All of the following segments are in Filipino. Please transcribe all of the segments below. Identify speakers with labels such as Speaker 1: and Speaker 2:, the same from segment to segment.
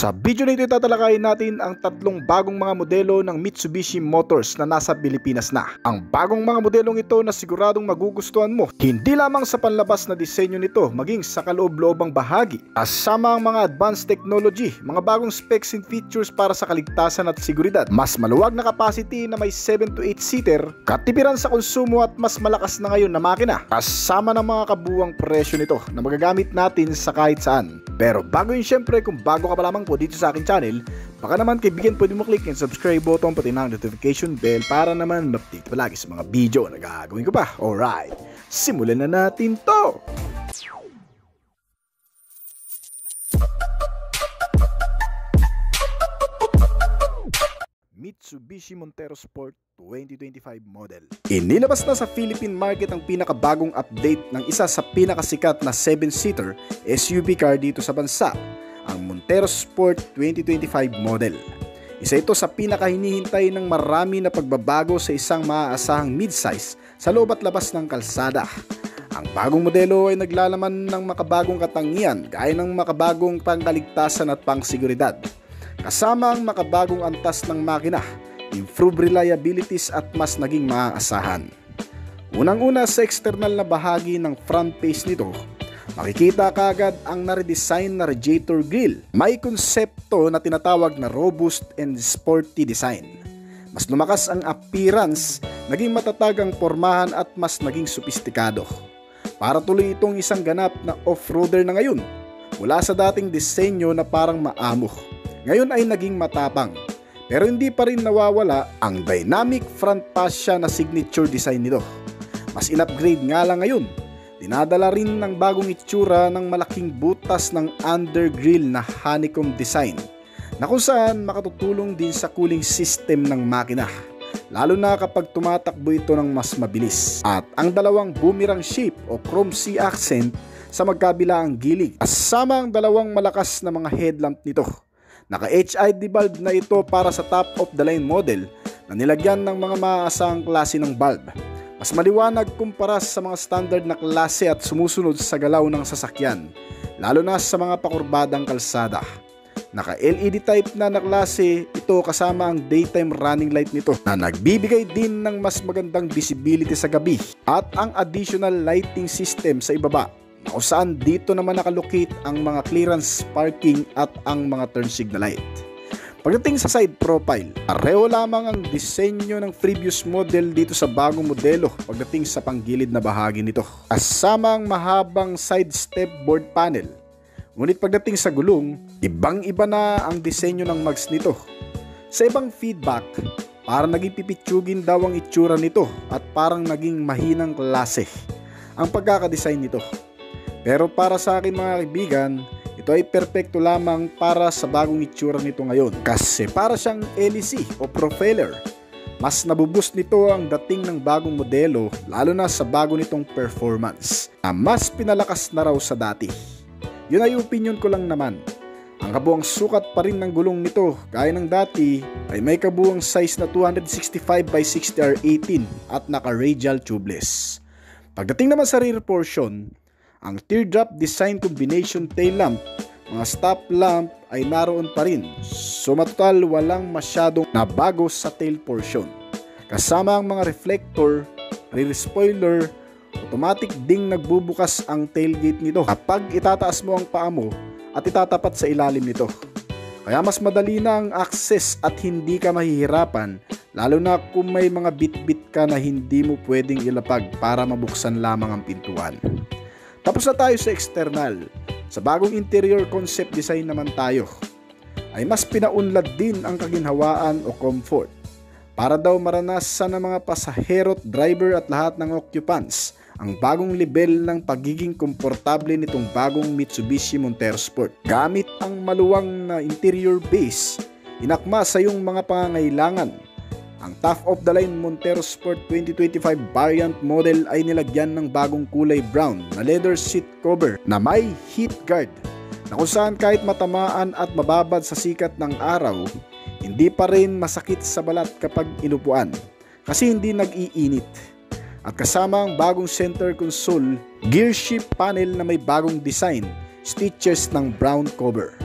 Speaker 1: Sa video na ito tatalakayin natin ang tatlong bagong mga modelo ng Mitsubishi Motors na nasa Pilipinas na. Ang bagong mga modelong ito na siguradong magugustuhan mo, hindi lamang sa panlabas na disenyo nito, maging sa kaloob-loobang bahagi. Kasama ang mga advanced technology, mga bagong specs and features para sa kaligtasan at seguridad, mas maluwag na capacity na may 7 to 8 seater, katipiran sa konsumo at mas malakas na ngayon na makina, kasama ng mga kabuwang presyo nito na magagamit natin sa kahit saan. Pero bago yun, syempre, kung bago ka pa lamang po dito sa aking channel, baka naman kaibigan pwede mo click yung subscribe button pati ng notification bell para naman ma-update palagi sa mga video na gagawin ko pa. Alright, simulan na natin to! Mitsubishi Montero Sport 2025 model. Inilabas na sa Philippine market ang pinakabagong update ng isa sa pinakasikat na 7-seater SUV car dito sa bansa, ang Montero Sport 2025 model. Isa ito sa pinakahinihintay ng marami na pagbabago sa isang maaasahang midsize sa loob at labas ng kalsada. Ang bagong modelo ay naglalaman ng makabagong katangian gaya ng makabagong pangkaligtasan at pangseguridad, kasama ang makabagong antas ng makina, improved reliabilities at mas naging maaasahan. Unang-una, sa external na bahagi ng front face nito, makikita kaagad ang na-redesign na radiator grille. May konsepto na tinatawag na robust and sporty design. Mas lumakas ang appearance, naging matatag ang pormahan at mas naging sopistikado. Para tuloy itong isang ganap na off-roader na ngayon, mula sa dating disenyo na parang maamo, ngayon ay naging matapang. Pero hindi pa rin nawawala ang dynamic front fascia na signature design nito. Mas in-upgrade nga lang ngayon. Dinadala rin ng bagong itsura ng malaking butas ng undergrille na honeycomb design, na kung saan makatutulong din sa cooling system ng makina, lalo na kapag tumatakbo ito ng mas mabilis. At ang dalawang boomerang shape o chrome C accent sa magkabilaang gilid, kasama ang dalawang malakas na mga headlamp nito. Naka-HID bulb na ito para sa top of the line model na nilagyan ng mga maaasahang klase ng bulb. Mas maliwanag kumpara sa mga standard na klase at sumusunod sa galaw ng sasakyan, lalo na sa mga pakurbadang kalsada. Naka-LED type na klase ito kasama ang daytime running light nito na nagbibigay din ng mas magandang visibility sa gabi, at ang additional lighting system sa ibaba, kung saan dito naman nakalocate ang mga clearance parking at ang mga turn signal light. Pagdating sa side profile, pareho lamang ang disenyo ng previous model dito sa bagong modelo pagdating sa panggilid na bahagi nito, kasama ang mahabang side step board panel. Ngunit pagdating sa gulong, ibang-iba na ang disenyo ng mags nito. Sa ibang feedback, parang naging pipitsugin daw ang itsura nito at parang naging mahinang klase ang pagkakadesign nito. Pero para sa akin mga kaibigan, ito ay perpekto lamang para sa bagong itsura nito ngayon, kasi para siyang LEC o profiler. Mas nabuboost nito ang dating ng bagong modelo, lalo na sa bago nitong performance na mas pinalakas na raw sa dati. Yun ay opinion ko lang naman. Ang kabuang sukat pa rin ng gulong nito gaya ng dati ay may kabuang size na 265 by 60R18 at naka-radial tubeless. Pagdating naman sa rear portion, ang teardrop design combination tail lamp, mga stop lamp ay naroon pa rin. So matotal walang masyadong nabago sa tail portion. Kasama ang mga reflector, rear spoiler, automatic ding nagbubukas ang tailgate nito kapag itataas mo ang paa mo at itatapat sa ilalim nito. Kaya mas madali na ang access at hindi ka mahihirapan, lalo na kung may mga bit-bit ka na hindi mo pwedeng ilapag para mabuksan lamang ang pintuan. Tapos na tayo sa external. Sa bagong interior concept design naman tayo, ay mas pinaunlad din ang kaginhawaan o comfort, para daw maranasan ng mga pasahero, driver at lahat ng occupants ang bagong level ng pagiging komportable nitong bagong Mitsubishi Montero Sport. Gamit ang maluwang na interior base, inakma sa iyong mga pangangailangan. Ang top-of-the-line Montero Sport 2025 variant model ay nilagyan ng bagong kulay brown na leather seat cover na may heat guard, na kung saan kahit matamaan at mababad sa sikat ng araw, hindi pa rin masakit sa balat kapag inupuan kasi hindi nag-iinit. At kasama ang bagong center console, gear shift panel na may bagong design, stitches ng brown cover.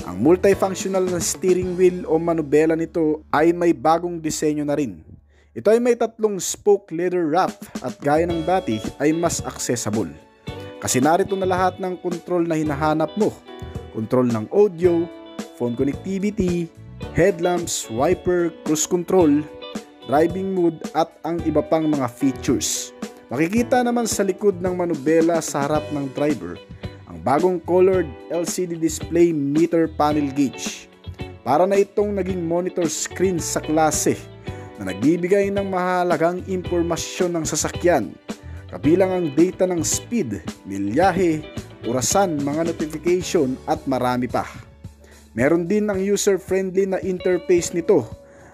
Speaker 1: Ang multifunctional na steering wheel o manubela nito ay may bagong disenyo na rin. Ito ay may 3 spoke leather wrap at gaya ng dati ay mas accessible. Kasi narito na lahat ng control na hinahanap mo. Control ng audio, phone connectivity, headlamps, wiper, cruise control, driving mode at ang iba pang mga features. Makikita naman sa likod ng manubela sa harap ng driver ang bagong colored LCD display meter panel gauge. Para na itong naging monitor screen sa klase na nagbibigay ng mahalagang impormasyon ng sasakyan, kabilang ang data ng speed, milyahe, orasan, mga notification at marami pa. Meron din ang user-friendly na interface nito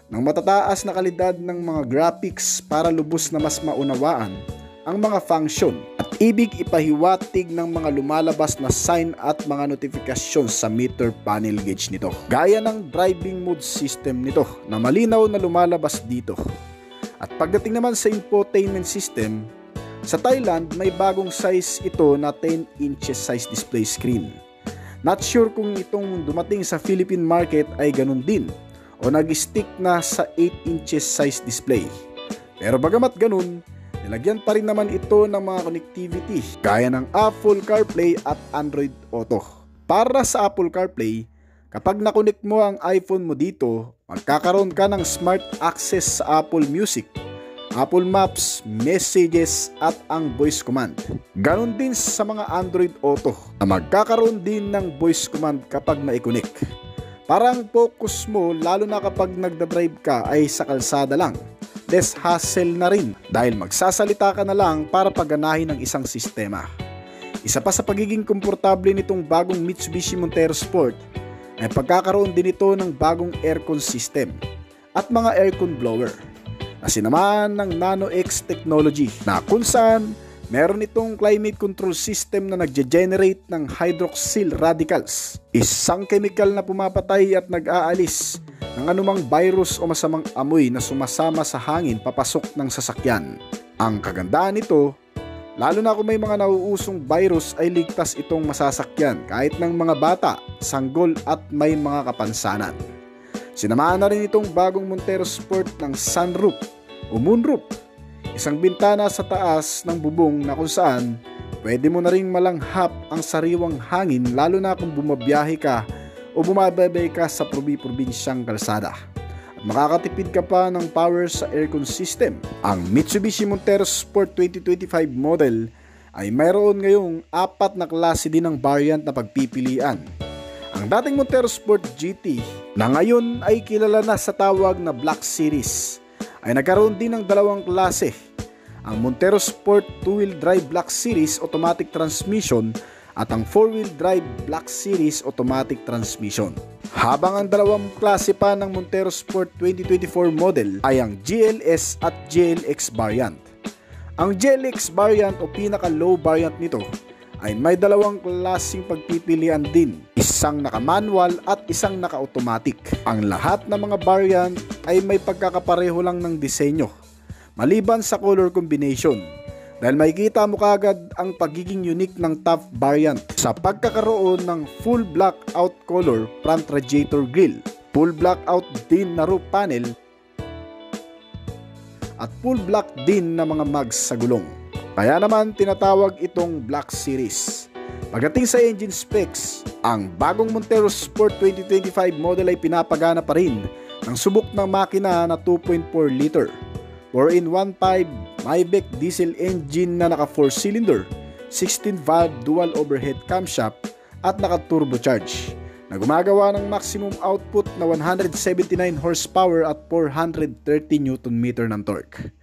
Speaker 1: ng matataas na kalidad ng mga graphics para lubos na mas maunawaan ang mga function at ibig ipahiwatig ng mga lumalabas na sign at mga notifikasyon sa meter panel gauge nito. Gaya ng driving mode system nito na malinaw na lumalabas dito. At pagdating naman sa infotainment system, sa Thailand may bagong size ito na 10 inches size display screen. Not sure kung itong dumating sa Philippine market ay ganun din o nag-stick na sa 8 inches size display. Pero bagamat ganun, nilagyan pa rin naman ito ng mga connectivity gaya ng Apple CarPlay at Android Auto. Para sa Apple CarPlay, kapag nakonect mo ang iPhone mo dito, magkakaroon ka ng smart access sa Apple Music, Apple Maps, Messages at ang voice command. Ganon din sa mga Android Auto na magkakaroon din ng voice command kapag na-connect. Parang focus mo lalo na kapag nagdadrive ka ay sa kalsada lang. Less hassle na rin dahil magsasalita ka na lang para pagganahin ng isang sistema. Isa pa sa pagiging komportable nitong bagong Mitsubishi Montero Sport ay pagkakaroon din ito ng bagong aircon system at mga aircon blower na sinamaan ng Nano X technology na kung saan meron itong climate control system na nagge-generate ng hydroxyl radicals, isang chemical na pumapatay at nag-aalis ng anumang virus o masamang amoy na sumasama sa hangin papasok ng sasakyan. Ang kagandaan nito, lalo na kung may mga nauusong virus ay ligtas itong masasakyan kahit ng mga bata, sanggol at may mga kapansanan. Sinamahan na rin itong bagong Montero Sport ng sunroof o moonroof, isang bintana sa taas ng bubong na kung saan pwede mo na ring malanghap ang sariwang hangin lalo na kung bumabiyahe ka o bumababay ka sa probinsyang kalsada. At makakatipid ka pa ng power sa aircon system. Ang Mitsubishi Montero Sport 2025 model ay mayroon ngayong 4 na klase din ng variant na pagpipilian. Ang dating Montero Sport GT na ngayon ay kilala na sa tawag na Black Series ay nagkaroon din ng 2 klase. Ang Montero Sport 2-wheel drive Black Series automatic transmission at ang 4-wheel drive Black Series automatic transmission. Habang ang 2 klase pa ng Montero Sport 2024 model ay ang GLS at GLX variant. Ang GLX variant o pinaka-low variant nito ay may 2 klaseng pagpipilian din, isang naka-manual at isang naka-automatic. Ang lahat ng mga variant ay may pagkakapareho lang ng disenyo, maliban sa color combination, dahil makikita mo kagad ang pagiging unique ng top variant sa pagkakaroon ng full blackout color front radiator grille, full blackout din na roof panel, at full black din na mga mags sa gulong. Kaya naman tinatawag itong Black Series. Pagdating sa engine specs, ang bagong Montero Sport 2025 model ay pinapagana pa rin ng subok ng makina na 2.4 liter 4-in-1.5 Maybach diesel engine na naka 4-cylinder, 16-valve dual overhead camshaft at naka turbocharge na gumagawa ng maximum output na 179 horsepower at 430 Nm ng torque.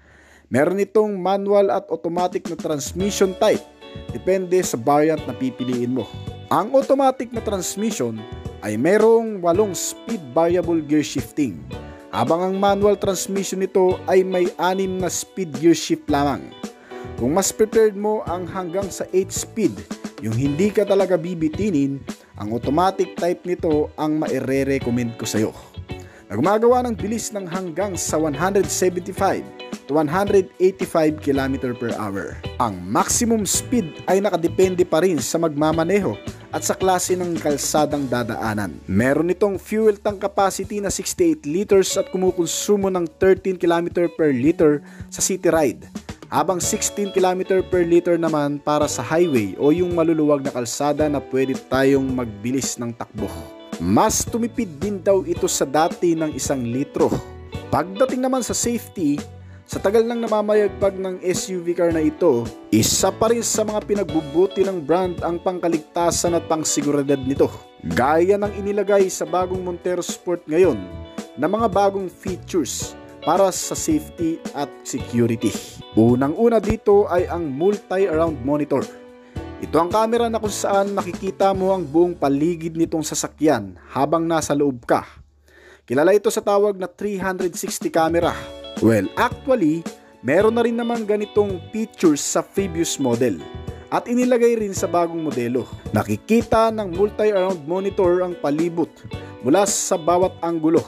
Speaker 1: Meron itong manual at automatic na transmission type, depende sa variant na pipiliin mo. Ang automatic na transmission ay merong 8 speed variable gear shifting, habang ang manual transmission nito ay may 6 na speed gear shift lamang. Kung mas prepared mo ang hanggang sa 8 speed, yung hindi ka talaga bibitinin, ang automatic type nito ang maire-recommend ko sa'yo. Na gumagawa ng bilis ng hanggang sa 175 to 185 km per hour. Ang maximum speed ay nakadepende pa rin sa magmamaneho at sa klase ng kalsadang dadaanan. Meron itong fuel tank capacity na 68 liters at kumukonsumo ng 13 km per liter sa city ride, habang 16 km per liter naman para sa highway o yung maluluwag na kalsada na pwede tayong magbilis ng takbo. Mas tumipid din daw ito sa dati ng 1 litro. Pagdating naman sa safety, sa tagal ng namamayagpag ng SUV car na ito, isa pa rin sa mga pinagbubuti ng brand ang pangkaligtasan at pangsiguridad nito. Gaya ng inilagay sa bagong Montero Sport ngayon na mga bagong features para sa safety at security. Unang-una dito ay ang multi-around monitor. Ito ang camera na kung saan makikita mo ang buong paligid nitong sasakyan habang nasa loob ka. Kilala ito sa tawag na 360 camera. Well, actually, meron na rin naman ganitong features sa previous model at inilagay rin sa bagong modelo. Nakikita ng multi-around monitor ang palibot mula sa bawat anggulo.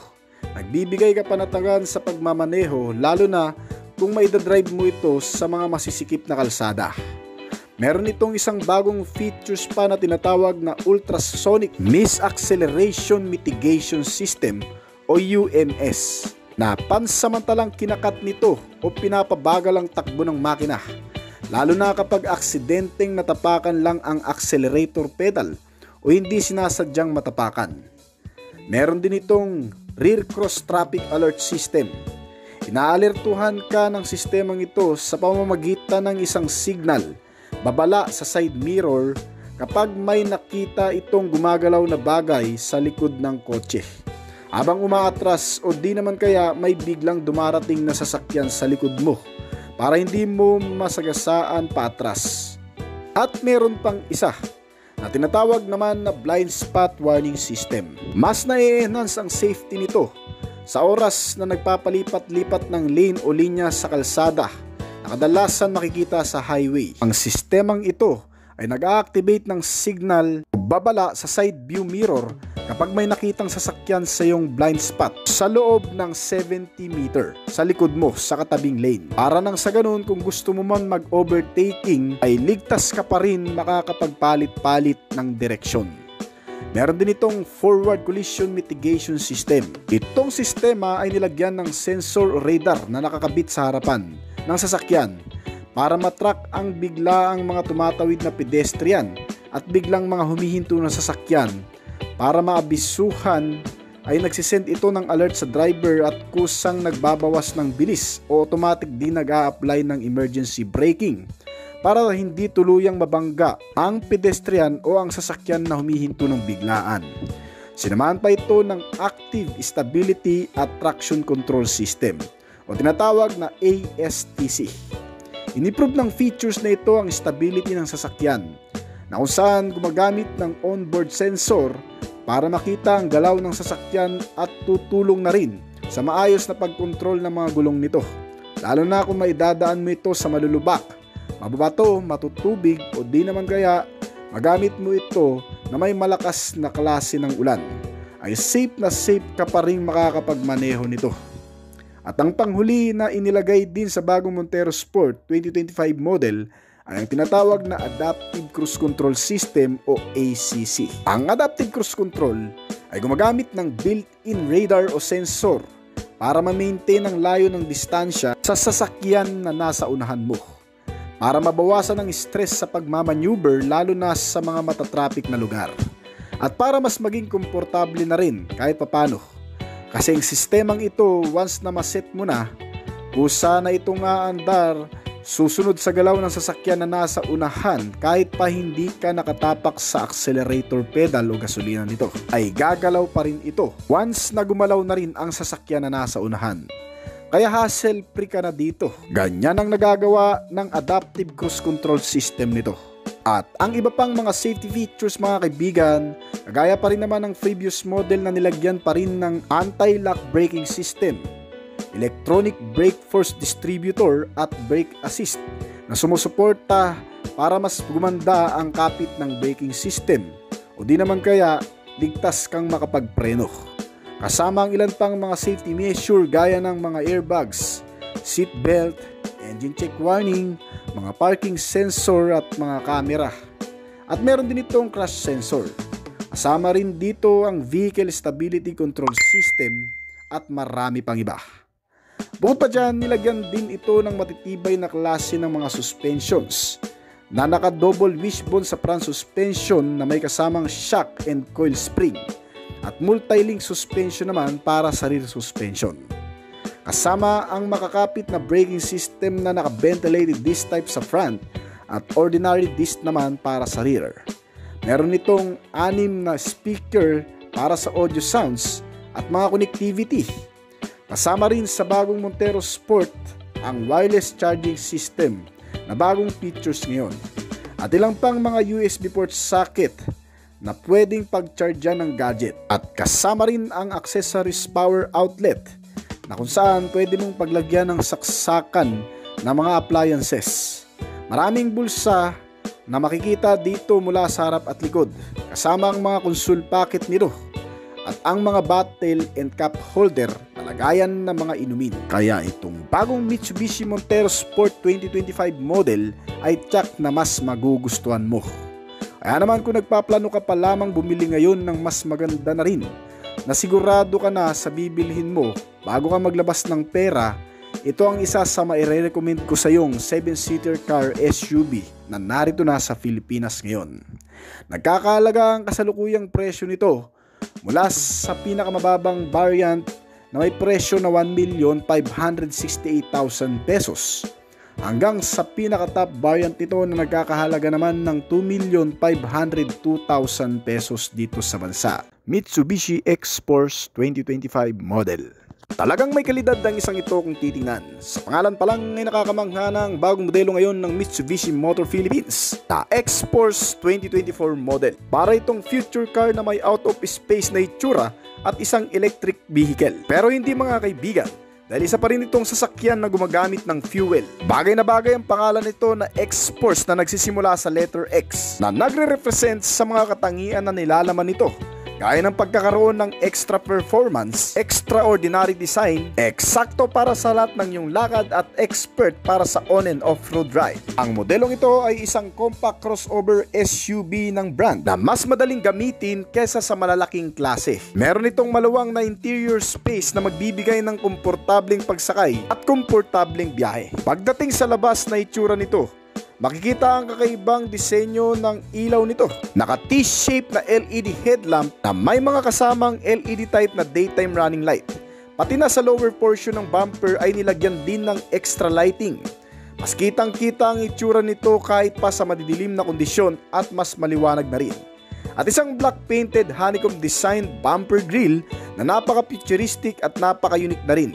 Speaker 1: Nagbibigay kapanatagan sa pagmamaneho, lalo na kung maidadrive mo ito sa mga masisikip na kalsada. Meron itong isang bagong features pa na tinatawag na Ultrasonic Misacceleration Mitigation System o UMS, na pansamantalang kinakat nito o pinapabagal ang takbo ng makina, lalo na kapag aksidenteng natapakan lang ang accelerator pedal o hindi sinasadyang matapakan. Meron din itong rear cross traffic alert system. Inaalertuhan ka ng sistemang ito sa pamamagitan ng isang signal babala sa side mirror kapag may nakita itong gumagalaw na bagay sa likod ng kotse, habang umaatras o di naman kaya may biglang dumarating na sasakyan sa likod mo para hindi mo masagasaan paatras. At meron pang isa na tinatawag naman na blind spot warning system. Mas na-enhance ang safety nito sa oras na nagpapalipat-lipat ng lane o linya sa kalsada na kadalasan makikita sa highway. Ang sistemang ito ay nag-a-activate ng signal o babala sa side view mirror kapag may nakitang sasakyan sa iyong blind spot sa loob ng 70 meter sa likod mo sa katabing lane. Para nang sa ganun, kung gusto mo man mag-overtaking ay ligtas ka pa rin makakapagpalit-palit ng direksyon. Meron din itong forward collision mitigation system. Itong sistema ay nilagyan ng sensor o radar na nakakabit sa harapan ng sasakyan para matrack ang biglaang mga tumatawid na pedestrian at biglang mga humihinto na sasakyan. Para maabisuhan ay nagsisend ito ng alert sa driver at kusang nagbabawas ng bilis o automatic din nag-a-apply ng emergency braking para hindi tuluyang mabangga ang pedestrian o ang sasakyan na humihinto ng biglaan. Sinamahan pa ito ng Active Stability at Traction Control System o tinatawag na ASTC. Inimprove ng features na ito ang stability ng sasakyan na kung saan gumagamit ng onboard sensor para makita ang galaw ng sasakyan at tutulong na rin sa maayos na pagkontrol ng mga gulong nito, lalo na kung maidadaan mo ito sa malulubak, mababato, matutubig o di naman kaya magamit mo ito na may malakas na klase ng ulan, ay safe na safe ka pa rin makakapagmaneho nito. At ang panghuli na inilagay din sa bagong Montero Sport 2025 model ay ang tinatawag na Adaptive Cruise Control System o ACC. Ang Adaptive Cruise Control ay gumagamit ng built-in radar o sensor para ma-maintain ang layo ng distansya sa sasakyan na nasa unahan mo, para mabawasan ang stress sa pagmamaneuver lalo na sa mga matatraffic na lugar, at para mas maging komportable na rin kahit papano. Kasi ang sistemang ito, once na maset mo na, kusa na itong aandar susunod sa galaw ng sasakyan na nasa unahan kahit pa hindi ka nakatapak sa accelerator pedal o gasolina nito, ay gagalaw pa rin ito once na gumalaw na rin ang sasakyan na nasa unahan. Kaya hassle free ka na dito. Ganyan ang nagagawa ng Adaptive Cruise Control System nito. At ang iba pang mga safety features mga kaibigan, kagaya pa rin naman ng previous model na nilagyan pa rin ng anti-lock braking system, electronic brake force distributor at brake assist na sumusuporta para mas gumanda ang kapit ng braking system o di naman kaya ligtas kang makapagpreno. Kasama ang ilan pang mga safety measure gaya ng mga airbags, seat belt, engine check warning, mga parking sensor at mga camera. At meron din itong crash sensor. Kasama rin dito ang Vehicle Stability Control System at marami pang iba. Bukod pa dyan, nilagyan din ito ng matitibay na klase ng mga suspensions na naka-double wishbone sa front suspension na may kasamang shock and coil spring at multi-link suspension naman para sa rear suspension. Kasama ang makakapit na braking system na naka-ventilated disc type sa front at ordinary disc naman para sa rear. Meron itong 6 na speaker para sa audio sounds at mga connectivity. Kasama rin sa bagong Montero Sport ang wireless charging system na bagong features ngayon. At ilang pang mga USB port socket na pwedeng pag-chargean ng gadget. At kasama rin ang accessories power outlet na kung saan pwede mong paglagyan ng saksakan ng mga appliances. Maraming bulsa na makikita dito mula sa harap at likod, kasama ang mga console pocket nito at ang mga bottle and cup holder na lagayan ng mga inumin. Kaya itong bagong Mitsubishi Montero Sport 2025 model ay tiyak na mas magugustuhan mo. Kaya naman kung nagpaplano ka pa lamang bumili ngayon ng mas maganda na rin, na sigurado ka na sa bibilhin mo bago ka maglabas ng pera, ito ang isa sa maire-recommend ko sa iyong 7-seater car SUV na narito na sa Pilipinas ngayon. Nagkakahalaga ang kasalukuyang presyo nito mula sa pinakamababang variant na may presyo na 1,568,000 pesos hanggang sa pinaka-top variant nito na nagkakahalaga naman ng 2,502,000 pesos dito sa bansa. Mitsubishi X-Force 2025 model. Talagang may kalidad ang isang ito kung titingnan. Sa pangalan pa lang ay nakakamangha ng bagong modelo ngayon ng Mitsubishi Motor Philippines na X-Force 2024 model. Para itong future car na may out of space na itsura at isang electric vehicle. Pero hindi mga kaibigan, dahil isa pa rin itong sasakyan na gumagamit ng fuel. Bagay na bagay ang pangalan nito na X-Force na nagsisimula sa letter X na nagre-represent sa mga katangian na nilalaman nito. Gaya ng pagkakaroon ng extra performance, extraordinary design, eksakto para sa lahat ng iyong lakad at expert para sa on and off-road ride. Ang modelong ito ay isang compact crossover SUV ng brand na mas madaling gamitin kesa sa malalaking klase. Meron itong maluwang na interior space na magbibigay ng komportableng pagsakay at komportableng biyahe. Pagdating sa labas na itsura nito, makikita ang kakaibang disenyo ng ilaw nito. Naka T-shape na LED headlamp na may mga kasamang LED type na daytime running light. Pati na sa lower portion ng bumper ay nilagyan din ng extra lighting. Mas kitang-kita ang itsura nito kahit pa sa madidilim na kondisyon at mas maliwanag na rin. At isang black painted honeycomb design bumper grill na napaka-futuristic at napaka-unique na rin.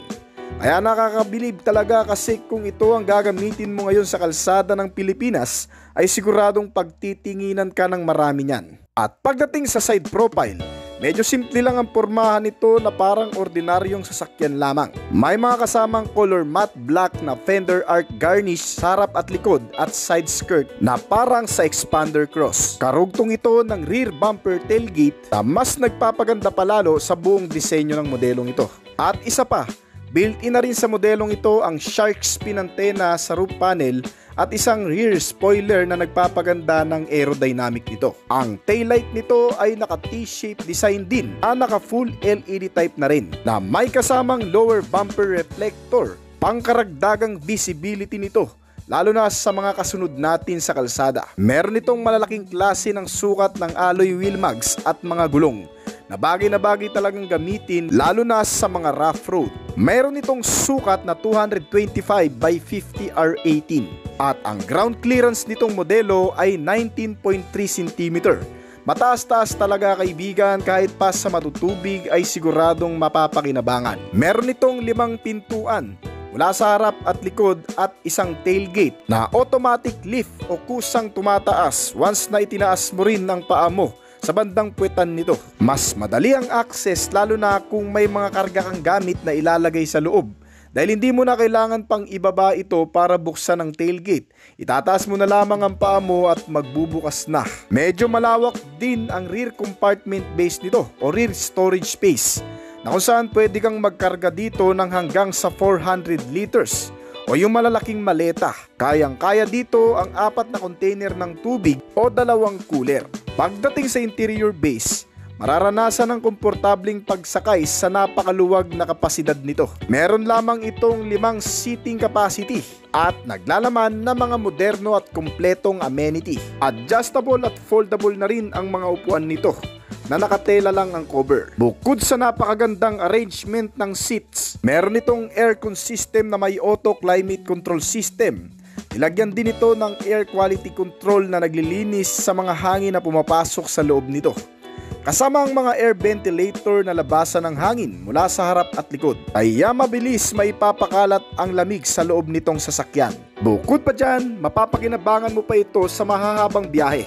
Speaker 1: Kaya nakakabilib talaga kasi kung ito ang gagamitin mo ngayon sa kalsada ng Pilipinas ay siguradong pagtitinginan ka ng marami niyan. At pagdating sa side profile, medyo simple lang ang pormahan nito na parang ordinaryong sasakyan lamang. May mga kasamang color matte black na fender arc garnish sa harap at likod at side skirt na parang sa expander cross. Karugtong ito ng rear bumper tailgate na mas nagpapaganda palalo sa buong disenyo ng modelong ito. At isa pa, built-in na rin sa modelong ito ang shark fin antenna sa roof panel at isang rear spoiler na nagpapaganda ng aerodynamic nito. Ang taillight nito ay naka T-shape design din at naka full LED type na rin na may kasamang lower bumper reflector, pangkaragdagang visibility nito lalo na sa mga kasunod natin sa kalsada. Meron itong malalaking klase ng sukat ng alloy wheel mags at mga gulong na bagay talagang gamitin lalo na sa mga rough road. Mayroon itong sukat na 225 by 50 R18 at ang ground clearance nitong modelo ay 19.3 cm. Mataas-taas talaga kaibigan, kahit pa sa matutubig ay siguradong mapapakinabangan. Meron itong 5 pintuan mula sa harap at likod at isang tailgate na automatic lift o kusang tumataas once na itinaas mo rin ang paa mo sa bandang puwetan nito. Mas madali ang access lalo na kung may mga karga kang gamit na ilalagay sa loob dahil hindi mo na kailangan pang ibaba ito para buksan ang tailgate. Itataas mo na lamang ang paa mo at magbubukas na. Medyo malawak din ang rear compartment base nito o rear storage space na kung saan pwede kang magkarga dito ng hanggang sa 400 liters o yung malalaking maleta. Kayang-kaya dito ang 4 na container ng tubig o 2 cooler. Pagdating sa interior base, mararanasan ng komportabling pagsakay sa napakaluwag na kapasidad nito. Meron lamang itong 5 seating capacity at naglalaman ng mga moderno at kumpletong amenity. Adjustable at foldable na rin ang mga upuan nito na nakatela lang ang cover. Bukod sa napakagandang arrangement ng seats, meron itong aircon system na may auto climate control system. Nilagyan din ito ng air quality control na naglilinis sa mga hangin na pumapasok sa loob nito. Kasama ang mga air ventilator na labasan ng hangin mula sa harap at likod, kaya mabilis maipapakalat ang lamig sa loob nitong sasakyan. Bukod pa dyan, mapapakinabangan mo pa ito sa mahahabang biyahe.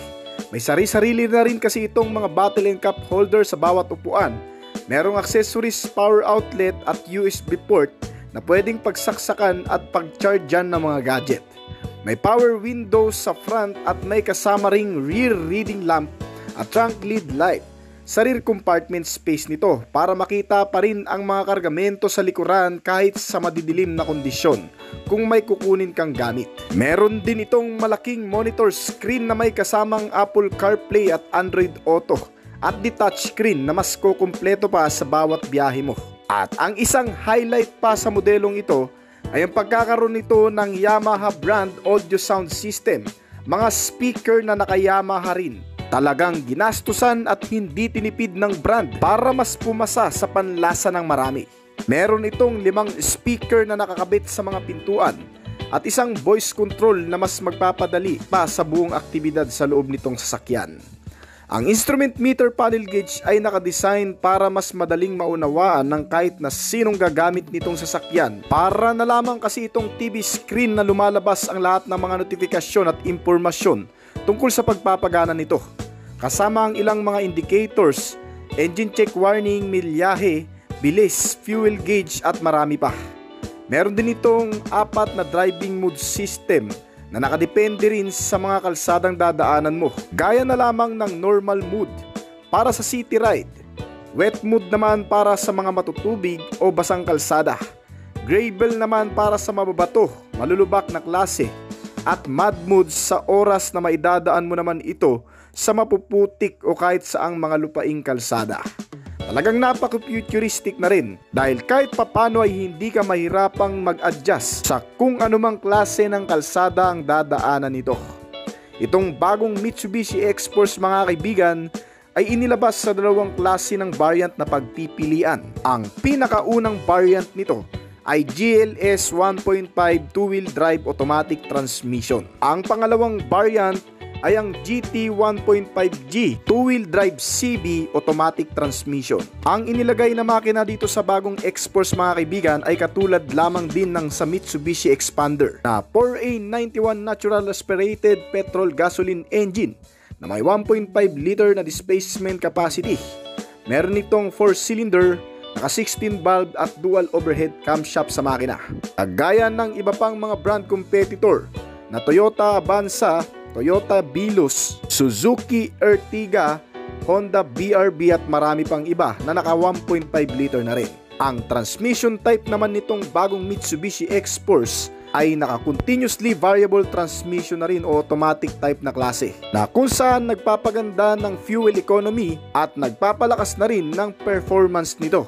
Speaker 1: May sari-sarili na rin kasi itong mga bottle and cup holder sa bawat upuan. Merong accessories, power outlet at USB port na pwedeng pagsaksakan at pag-charge dyan ng mga gadget. May power windows sa front at may kasama ring rear reading lamp at trunk lid light sa rear compartment space nito para makita pa rin ang mga kargamento sa likuran kahit sa madidilim na kondisyon kung may kukunin kang gamit. Meron din itong malaking monitor screen na may kasamang Apple CarPlay at Android Auto at the touchscreen na mas kukumpleto pa sa bawat biyahe mo. At ang isang highlight pa sa modelong ito ay ang pagkakaroon nito ng Yamaha brand audio sound system, mga speaker na naka-Yamaha rin. Talagang ginastusan at hindi tinipid ng brand para mas pumasa sa panlasa ng marami. Meron itong 5 speaker na nakakabit sa mga pintuan at isang voice control na mas magpapadali pa sa buong aktibidad sa loob nitong sasakyan. Ang instrument meter panel gauge ay nakadesign para mas madaling maunawaan ng kahit na sinong gagamit nitong sasakyan. Para na lamang kasi itong TV screen na lumalabas ang lahat ng mga notifikasyon at impormasyon tungkol sa pagpapagana nito. Kasama ang ilang mga indicators, engine check warning, milyahe, bilis, fuel gauge at marami pa. Meron din itong 4 na driving mode system na nakadepende rin sa mga kalsadang dadaanan mo. Gaya na lamang ng normal mode para sa city ride, wet mode naman para sa mga matutubig o basang kalsada, gravel naman para sa mababato, malulubak na klase, at mud mode sa oras na maidadaan mo naman ito sa mapuputik o kahit saang mga lupaing kalsada. Talagang napaka-futuristic na rin dahil kahit papano ay hindi ka mahirapang mag-adjust sa kung anumang klase ng kalsada ang dadaanan nito. Itong bagong Mitsubishi X-Force mga kaibigan ay inilabas sa 2 klase ng variant na pagpipilian. Ang pinakaunang variant nito ay GLS 1.5 two-wheel drive automatic transmission. Ang pangalawang variant ay ang GT 1.5G two-wheel drive CB automatic transmission. Ang inilagay na makina dito sa bagong X-Force mga kaibigan ay katulad lamang din ng sa Mitsubishi Expander na 4A91 natural aspirated petrol gasoline engine na may 1.5 liter na displacement capacity. Meron itong 4-cylinder, naka 16 valve at dual overhead camshaft sa makina. Kagaya ng iba pang mga brand competitor na Toyota Avanza, Toyota Vios, Suzuki Ertiga, Honda BRB at marami pang iba na naka 1.5 liter na rin. Ang transmission type naman nitong bagong Mitsubishi X-Force ay naka continuously variable transmission na rin o automatic type na klase na kung saan nagpapaganda ng fuel economy at nagpapalakas na rin ng performance nito.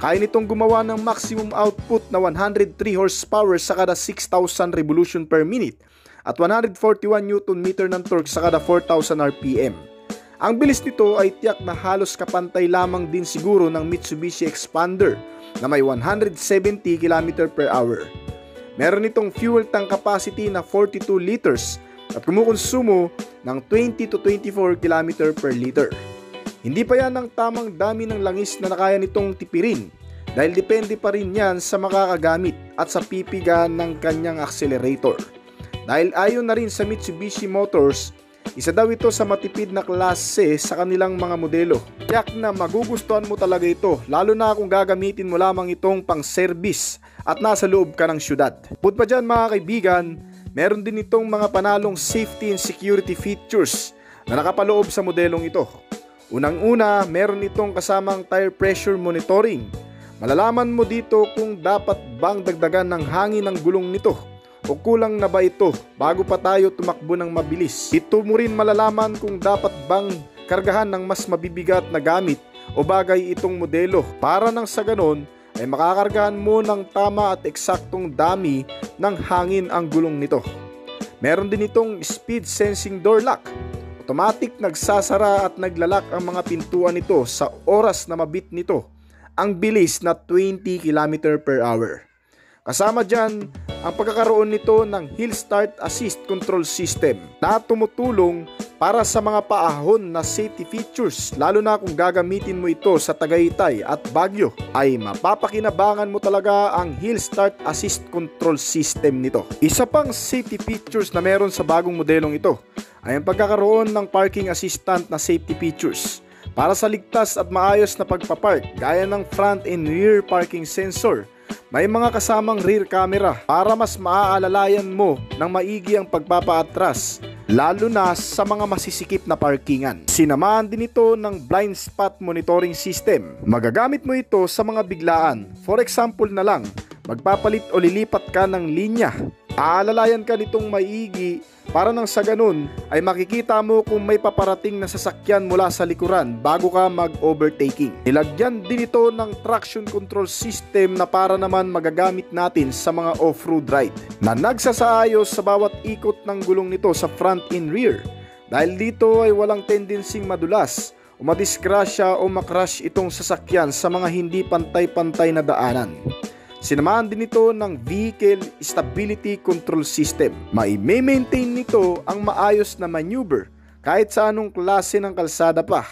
Speaker 1: Kaya nitong gumawa ng maximum output na 103 horsepower sa kada 6,000 revolution per minute at 141 Nm ng torque sa kada 4,000 RPM. Ang bilis nito ay tiyak na halos kapantay lamang din siguro ng Mitsubishi Expander na may 170 km/h. Meron itong fuel tank capacity na 42 liters at kumukonsumo ng 20 to 24 km/l. Hindi pa yan ang tamang dami ng langis na nakaya nitong tipirin dahil depende pa rin yan sa makakagamit at sa pipiga ng kanyang accelerator. Dahil ayon na rin sa Mitsubishi Motors, isa daw ito sa matipid na klase sa kanilang mga modelo. Tiyak na magugustuhan mo talaga ito, lalo na kung gagamitin mo lamang itong pang-service at nasa loob ka ng syudad. Bukod pa dyan mga kaibigan, meron din itong mga panalong safety and security features na nakapaloob sa modelong ito. Unang-una, meron itong kasamang tire pressure monitoring, Malalaman mo dito kung dapat bang dagdagan ng hangin ng gulong nito o kulang na ba ito bago pa tayo tumakbo ng mabilis. Ito mo rin malalaman kung dapat bang kargahan ng mas mabibigat na gamit o bagay itong modelo para nang sa ganon ay makakargahan mo ng tama at eksaktong dami ng hangin ang gulong nito. Meron din itong speed sensing door lock. Automatic nagsasara at naglalak ang mga pintuan nito sa oras na mabit nito ang bilis na 20 km/h. Kasama dyan ang pagkakaroon nito ng Hill Start Assist Control System na tumutulong para sa mga paahon na safety features, lalo na kung gagamitin mo ito sa Tagaytay at Baguio, ay mapapakinabangan mo talaga ang Hill Start Assist Control System nito. Isa pang safety features na meron sa bagong modelong ito ay ang pagkakaroon ng parking assistant na safety features para sa ligtas at maayos na pagpapark gaya ng front and rear parking sensor. May mga kasamang rear camera para mas maaalalayan mo ng maigi ang pagpapaatras, lalo na sa mga masisikip na parkingan. Sinamahan din ito ng blind spot monitoring system. Magagamit mo ito sa mga biglaan. For example na lang, magpapalit o lilipat ka ng linya. Aalalayan ka nitong maigi para nang sa ganun ay makikita mo kung may paparating na sasakyan mula sa likuran bago ka mag-overtaking. Nilagyan din ito ng traction control system na para naman magagamit natin sa mga off-road ride na nagsasaayos sa bawat ikot ng gulong nito sa front and rear. Dahil dito ay walang tendensing madulas o madisgrasya o makrash itong sasakyan sa mga hindi pantay-pantay na daanan. Sinamahan din ito ng Vehicle Stability Control System. Mai-maintain nito ang maayos na maneuver kahit sa anong klase ng kalsada pa.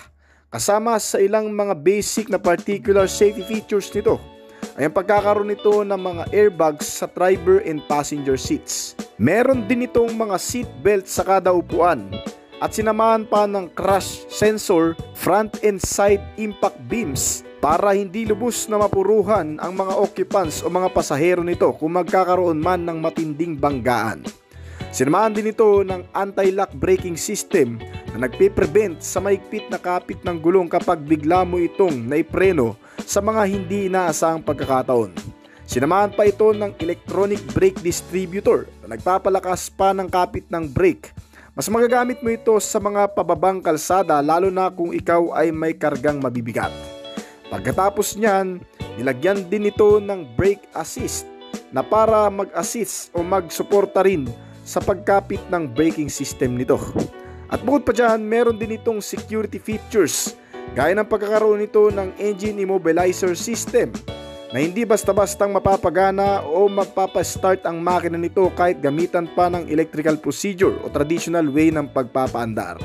Speaker 1: Kasama sa ilang mga basic na particular safety features nito ay ang pagkakaroon nito ng mga airbags sa driver and passenger seats. Meron din itong mga seat belt sa kada upuan at sinamahan pa ng crash sensor, front and side impact beams para hindi lubos na mapuruhan ang mga occupants o mga pasahero nito kung magkakaroon man ng matinding banggaan. Sinamahan din ito ng anti-lock braking system na nagpe-prevent sa maigpit na kapit ng gulong kapag bigla mo itong naipreno sa mga hindi inaasahang pagkakataon. Sinamahan pa ito ng electronic brake distributor na nagpapalakas pa ng kapit ng brake. Mas magagamit mo ito sa mga pababang kalsada lalo na kung ikaw ay may kargang mabibigat. Pagkatapos niyan, nilagyan din ito ng brake assist na para mag-assist o mag-suporta rin sa pagkapit ng braking system nito. At bukod pa dyan, meron din itong security features gaya ng pagkakaroon nito ng engine immobilizer system na hindi basta-bastang mapapagana o magpapastart ang makina nito kahit gamitan pa ng electrical procedure o traditional way ng pagpapaandar.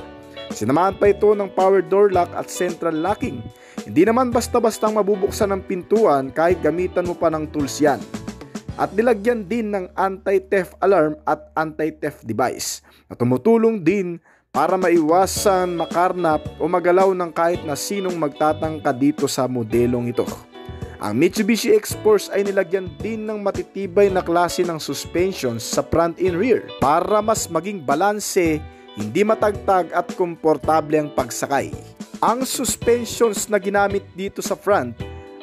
Speaker 1: Sinamahan pa ito ng power door lock at central locking. Hindi naman basta-bastang mabubuksan ang pintuan kahit gamitan mo pa ng tools yan. At nilagyan din ng anti-theft alarm at anti-theft device na tumutulong din para maiwasan, makarnap o magalaw ng kahit na sinong magtatangka dito sa modelong ito. Ang Mitsubishi X-Force ay nilagyan din ng matitibay na klase ng suspensions sa front and rear para mas maging balanse, hindi matagtag at komportable ang pagsakay. Ang suspensions na ginamit dito sa front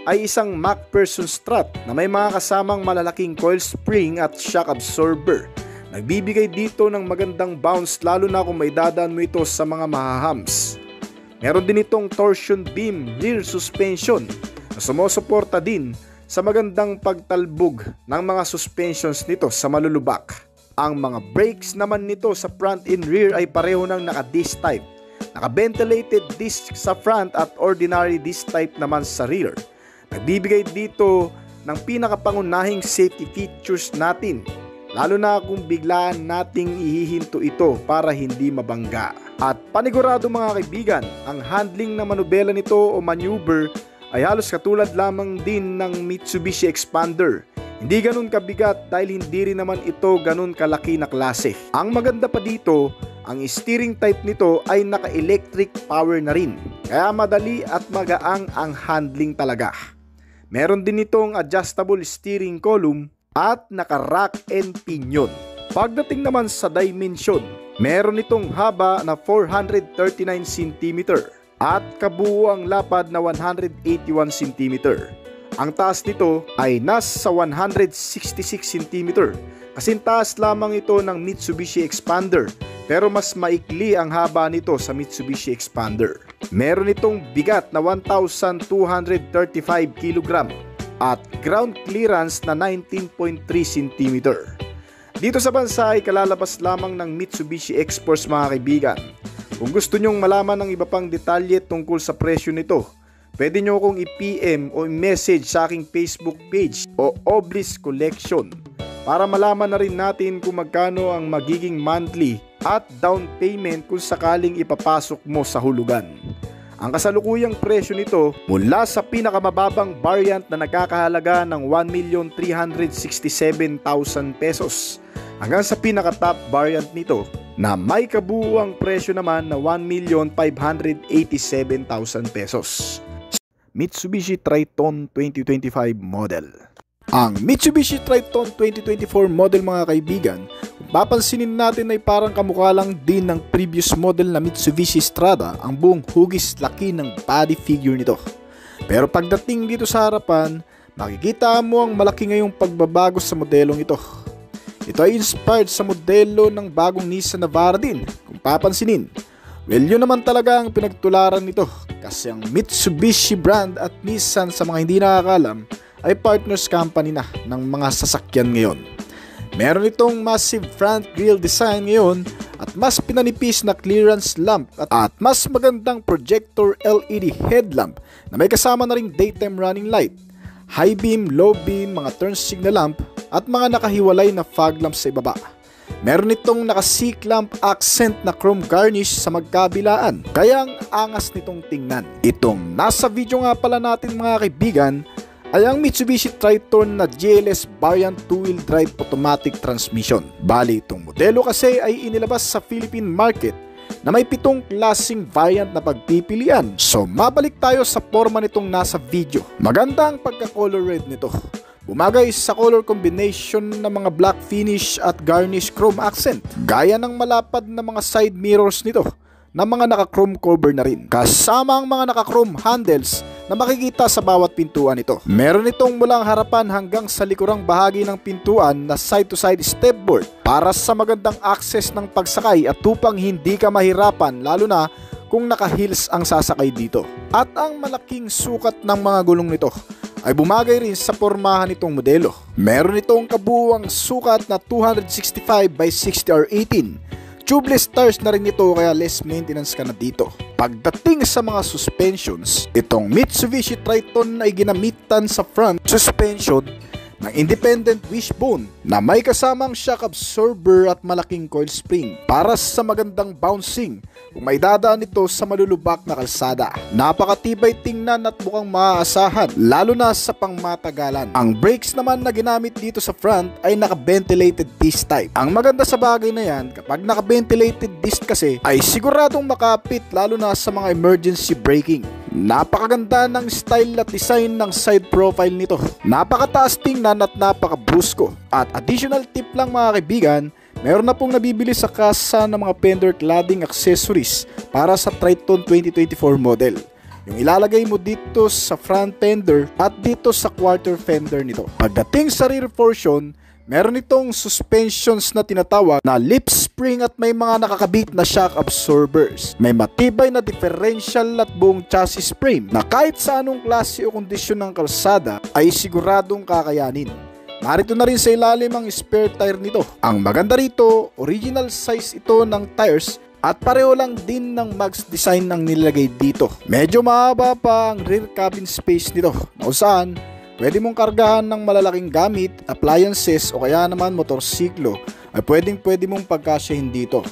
Speaker 1: ay isang MacPherson strut na may mga kasamang malalaking coil spring at shock absorber. Nagbibigay dito ng magandang bounce lalo na kung may dadaan mo ito sa mga mahahams. Meron din itong torsion beam rear suspension na sumusuporta din sa magandang pagtalbog ng mga suspensions nito sa malulubak. Ang mga brakes naman nito sa front and rear ay pareho ng naka-disc type. Naka-ventilated disc sa front at ordinary disc type naman sa rear. Nagbibigay dito ng pinakapangunahing safety features natin, lalo na kung biglaan nating ihihinto ito para hindi mabangga. At panigurado mga kaibigan, ang handling na manubela nito o maneuver ay halos katulad lamang din ng Mitsubishi Expander. Hindi ganun kabigat dahil hindi rin naman ito ganun kalaki na klase. Ang maganda pa dito, ang steering type nito ay naka-electric power na rin, kaya madali at magaang ang handling talaga. Meron din itong adjustable steering column at naka-rack and pinion. Pagdating naman sa dimension, meron itong haba na 439 cm at kabuuang lapad na 181 cm. Ang taas nito ay nasa 166 cm. Kasing taas lamang ito ng Mitsubishi Expander, pero mas maikli ang haba nito sa Mitsubishi Expander. Meron itong bigat na 1,235 kg at ground clearance na 19.3 cm. Dito sa bansa ay kalalabas lamang ng Mitsubishi X-Force mga kaibigan. Kung gusto nyong malaman ng iba pang detalye tungkol sa presyo nito, pwede nyo akong i-PM o i-message sa aking Facebook page o Oblis Collection para malaman na rin natin kung magkano ang magiging monthly at down payment kung sakaling ipapasok mo sa hulugan. Ang kasalukuyang presyo nito mula sa pinakamababang variant na nagkakahalaga ng 1,367,000 pesos hanggang sa pinaka-top variant nito na may kabuuang presyo naman na 1,587,000 pesos. Mitsubishi Triton 2025 model. Ang Mitsubishi Triton 2024 model mga kaibigan, kung papansinin natin ay parang kamukha lang din ng previous model na Mitsubishi Strada ang buong hugis laki ng body figure nito. Pero pagdating dito sa harapan, makikita mo ang malaki ngayong pagbabago sa modelong ito. Ito ay inspired sa modelo ng bagong Nissan Navara din, kung papansinin. Well, yun naman talaga ang pinagtularan nito kasi ang Mitsubishi brand at Nissan sa mga hindi nakakalam ay partners company na ng mga sasakyan ngayon. Meron itong massive front grille design ngayon at mas pinanipis na clearance lamp at mas magandang projector LED headlamp na may kasama na ring daytime running light, high beam, low beam, mga turn signal lamp at mga nakahiwalay na fog lamp sa ibaba. Meron itong naka-seek lamp accent na chrome garnish sa magkabilaan, kaya ang angas nitong tingnan. Itong nasa video nga pala natin mga kaibigan ay ang Mitsubishi Triton na GLS variant 2-wheel drive automatic transmission. Bali, itong modelo kasi ay inilabas sa Philippine market na may 7 klaseng variant na pagpipilian. So, mabalik tayo sa forma nitong nasa video. Maganda ang pagka-color red nito. Bumagay sa color combination ng mga black finish at garnish chrome accent. Gaya ng malapad na mga side mirrors nito na mga naka-chrome cover na rin. Kasama ang mga naka-chrome handles na makikita sa bawat pintuan nito. Meron itong mulang harapan hanggang sa likurang bahagi ng pintuan na side-to-side stepboard para sa magandang access ng pagsakay at upang hindi ka mahirapan lalo na kung naka-heels ang sasakay dito. At ang malaking sukat ng mga gulong nito ay bumagay rin sa pormahan nitong modelo. Meron itong kabuuang sukat na 265 by 60 or 18. Tubeless tires na rin ito kaya less maintenance ka na dito. Pagdating sa mga suspensions, itong Mitsubishi Triton ay ginamitan sa front suspension ng independent wishbone na may kasamang shock absorber at malaking coil spring para sa magandang bouncing kung may dadaan ito sa malulubak na kalsada. Napakatibay tingnan at mukhang maaasahan lalo na sa pangmatagalan. Ang brakes naman na ginamit dito sa front ay naka-ventilated disc type. Ang maganda sa bagay na yan, kapag naka-ventilated disc kasi ay siguradong makapit lalo na sa mga emergency braking. Napakaganda ng style at design ng side profile nito. Napakataas tingnan at napakabrusko. At additional tip lang mga kaibigan, meron na pong nabibili sa kasa ng mga fender cladding accessories para sa Triton 2024 model. Yung ilalagay mo dito sa front fender at dito sa quarter fender nito. Pagdating sa rear portion, meron itong suspensions na tinatawag na lip spring at may mga nakakabit na shock absorbers. May matibay na differential at buong chassis frame na kahit sa anong klase o kondisyon ng kalsada ay siguradong kakayanin. Narito na rin sa ilalim ang spare tire nito. Ang maganda rito, original size ito ng tires at pareho lang din ng mags design ang nilagay dito. Medyo mahaba pa ang rear cabin space nito kung saan pwede mong kargahan ng malalaking gamit, appliances o kaya naman motorsiklo ay pwede mong pagkasyahin dito.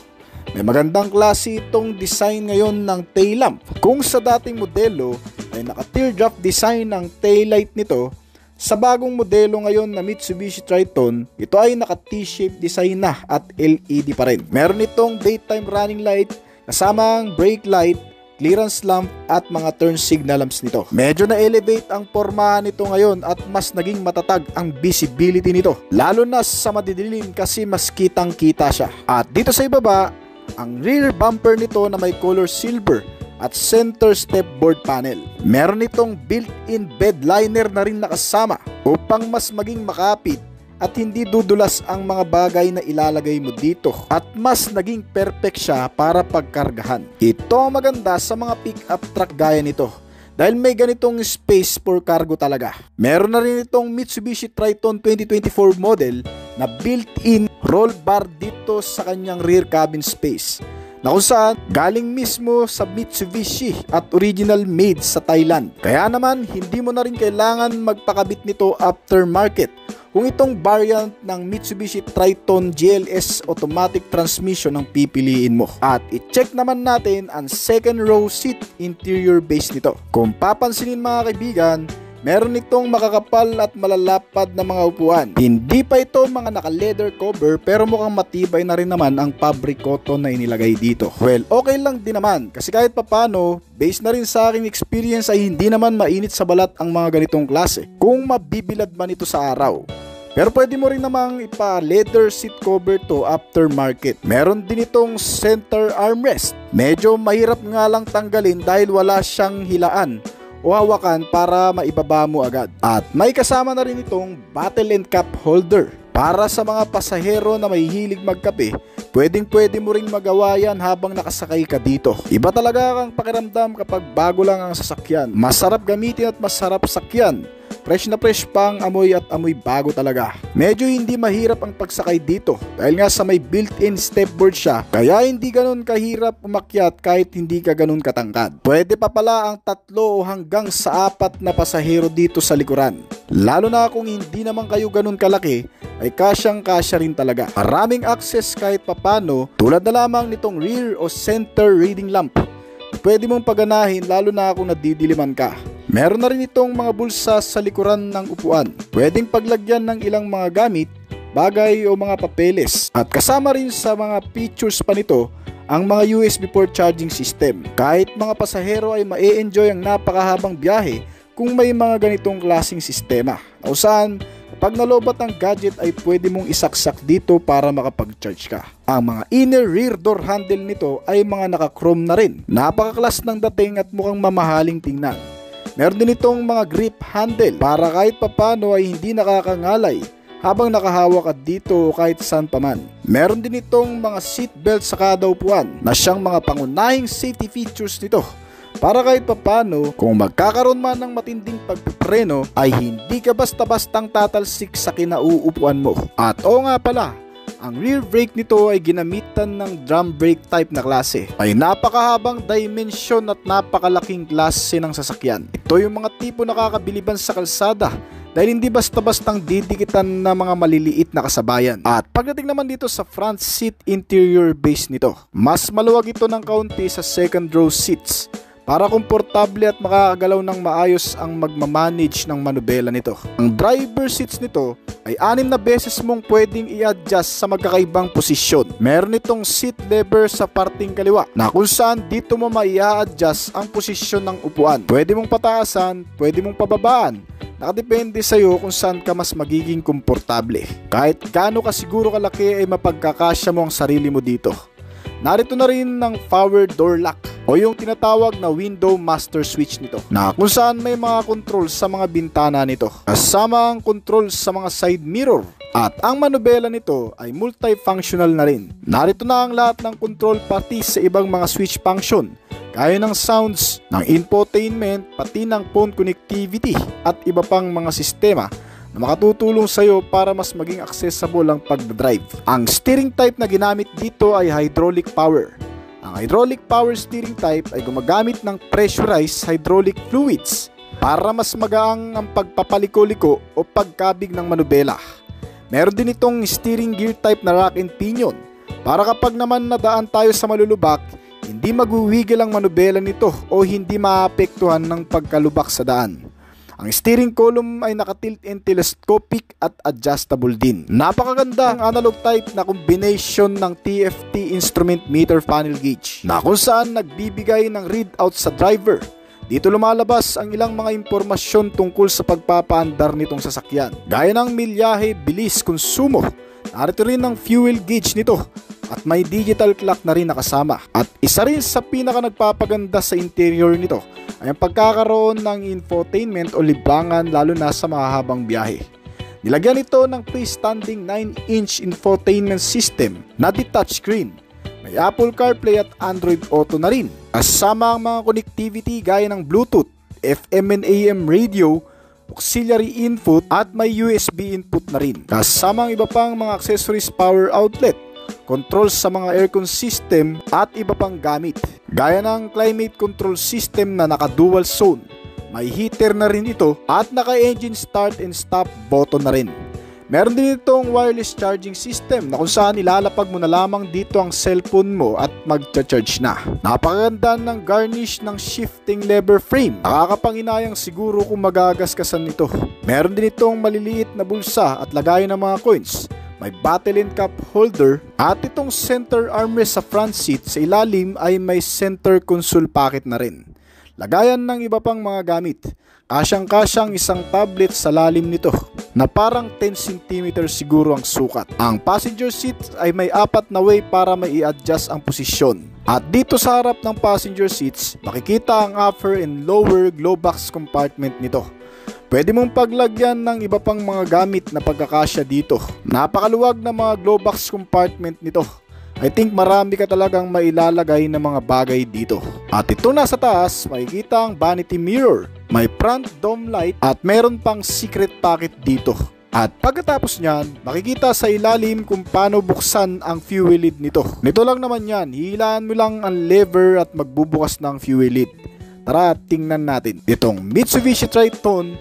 Speaker 1: May magandang klase itong design ngayon ng tail lamp. Kung sa dating modelo ay naka-teardrop design ang tail light nito, sa bagong modelo ngayon na Mitsubishi Triton, ito ay naka-T-shape design na at LED pa rin. Meron itong daytime running light, kasamang brake light, clearance lamp at mga turn signal lamps nito. Medyo na-elevate ang pormahan nito ngayon at mas naging matatag ang visibility nito. Lalo na sa madidilim kasi mas kitang-kita siya. At dito sa ibaba, ang rear bumper nito na may color silver at center stepboard panel. Meron itong built-in bed liner na rin nakasama upang mas maging makapit at hindi dudulas ang mga bagay na ilalagay mo dito at mas naging perfect siya para pagkargahan. Ito ang maganda sa mga pick-up truck gaya nito dahil may ganitong space for cargo talaga. Meron na rin itong Mitsubishi Triton 2024 model na built-in roll bar dito sa kanyang rear cabin space na kung saan galing mismo sa Mitsubishi at original made sa Thailand. Kaya naman hindi mo na rin kailangan magpakabit nito aftermarket kung itong variant ng Mitsubishi Triton GLS automatic transmission ang pipiliin mo. At i-check naman natin ang second row seat interior base nito. Kung papansinin mga kaibigan, meron itong makakapal at malalapad na mga upuan. Hindi pa ito mga naka-leather cover pero mukhang matibay na rin naman ang fabric cotton na inilagay dito. Well, okay lang din naman kasi kahit papano, based na rin sa aking experience ay hindi naman mainit sa balat ang mga ganitong klase kung mabibilad man ito sa araw. Pero pwede mo rin namang ipa-leather seat cover to aftermarket. Meron din itong center armrest. Medyo mahirap nga lang tanggalin dahil wala siyang hilaan o hawakan para maibaba mo agad. At may kasama na rin itong bottle and cup holder. Para sa mga pasahero na may hilig magkape, pwede mo ring magawa yan habang nakasakay ka dito. Iba talaga ang pakiramdam kapag bago lang ang sasakyan. Masarap gamitin at masarap sakyan. Fresh na fresh pang amoy at amoy bago talaga. Medyo hindi mahirap ang pagsakay dito dahil nga sa may built-in stepboard siya, kaya hindi ganun kahirap umakyat kahit hindi ka ganun katangkad. Pwede pa pala ang 3 o hanggang sa 4 na pasahero dito sa likuran. Lalo na kung hindi naman kayo ganun kalaki, ay kasyang-kasya rin talaga. Maraming access kahit papano tulad na lamang nitong rear o center reading lamp. Pwede mong paganahin lalo na kung nadidiliman ka. Meron na rin itong mga bulsa sa likuran ng upuan. Pwedeng paglagyan ng ilang mga gamit, bagay o mga papeles. At kasama rin sa mga features pa nito ang mga USB port charging system. Kahit mga pasahero ay ma-enjoy ang napakahabang biyahe kung may mga ganitong klaseng sistema. O saan, kapag nalobat ang gadget ay pwede mong isaksak dito para makapag-charge ka. Ang mga inner rear door handle nito ay mga naka-chrome na rin. Napaka-class ng dating at mukhang mamahaling tingnan. Meron din itong mga grip handle para kahit papano ay hindi nakakangalay habang nakahawak ka dito o kahit saan pa man. Meron din itong mga seat belt sa kada upuan na siyang mga pangunahing safety features nito para kahit papano kung magkakaroon man ng matinding pagpipreno ay hindi ka basta-bastang tatalsik sa kinauupuan mo. At oo nga pala, ang rear brake nito ay ginamitan ng drum brake type na klase. Ay napakahabang dimension at napakalaking klase ng sasakyan. Ito yung mga tipo nakakabiliban sa kalsada dahil hindi basta-bastang didikitan na mga maliliit na kasabayan. At pagdating naman dito sa front seat interior base nito, mas maluwag ito ng kaunti sa second row seats para komportable at makakagalaw ng maayos ang magmamanage ng manubela nito. Ang driver seats nito ay 6 na beses mong pwedeng i-adjust sa magkakaibang posisyon. Meron itong seat lever sa parting kaliwa na kung saan dito mo mai-adjust ang posisyon ng upuan. Pwede mong pataasan, pwede mong pababaan. Nakadepende sa'yo kung saan ka mas magiging komportable. Kahit gaano ka siguro kalaki ay mapagkakasya mo ang sarili mo dito. Narito na rin ng power door lock o yung tinatawag na window master switch nito na kung saan may mga control sa mga bintana nito kasama ang control sa mga side mirror at ang manubela nito ay multifunctional na rin. Narito na ang lahat ng control pati sa ibang mga switch function gaya ng sounds, ng infotainment, pati ng phone connectivity at iba pang mga sistema na makatutulong sa iyo para mas maging accessible ang pagdadrive. Ang steering type na ginamit dito ay hydraulic power. Ang hydraulic power steering type ay gumagamit ng pressurized hydraulic fluids para mas magaang ang pagpapaliko-liko o pagkabig ng manubela. Meron din itong steering gear type na rack and pinion para kapag naman nadaan tayo sa malulubak, hindi magwiwigil ang manubela nito o hindi maapektuhan ng pagkalubak sa daan. Ang steering column ay nakatilt and telescopic at adjustable din. Napakaganda ang analog type na combination ng TFT instrument meter panel gauge na kung saan nagbibigay ng readout sa driver. Dito lumalabas ang ilang mga impormasyon tungkol sa pagpapaandar nitong sasakyan. Gaya ng milyahe, bilis, konsumo. Narito rin ang fuel gauge nito at may digital clock na rin nakasama. At isa rin sa pinaka nagpapaganda sa interior nito ay ang pagkakaroon ng infotainment o libangan lalo na sa mahahabang biyahe. Nilagyan ito ng freestanding 9-inch infotainment system na touchscreen. May Apple CarPlay at Android Auto na rin. Kasama ang mga connectivity gaya ng Bluetooth, FM and AM radio, auxiliary input at may USB input na rin. Kasama ang iba pang mga accessories, power outlet, controls sa mga aircon system at iba pang gamit. Gaya ng climate control system na naka-dual zone. May heater na rin ito at naka-engine start and stop button na rin. Meron din itong wireless charging system na kung saan ilalapag mo na lamang dito ang cellphone mo at magcha-charge na. Napakaganda ng garnish ng shifting lever frame. Nakakapanginayang siguro kung magagasgasan nito. Meron din itong maliliit na bulsa at lagayan ng mga coins. May bottle and cup holder at itong center armrest sa front seat. Sa ilalim ay may center console pocket na rin. Lagayan ng iba pang mga gamit. Kasyang-kasyang isang tablet sa lalim nito na parang 10 cm siguro ang sukat. Ang passenger seat ay may 4 na way para may i-adjust ang posisyon. At dito sa harap ng passenger seats, makikita ang upper and lower glove box compartment nito. Pwede mong paglagyan ng iba pang mga gamit na pagkakasya dito. Napakaluwag na mga glove box compartment nito. I think marami ka talagang mailalagay na mga bagay dito. At ito nasa taas, makikita ang vanity mirror, may front dome light at meron pang secret pocket dito. At pagkatapos nyan, makikita sa ilalim kung paano buksan ang fuel lid nito. Nito lang naman yan, hihilaan mo lang ang lever at magbubukas ng fuel lid. Tara, tingnan natin. Itong Mitsubishi Triton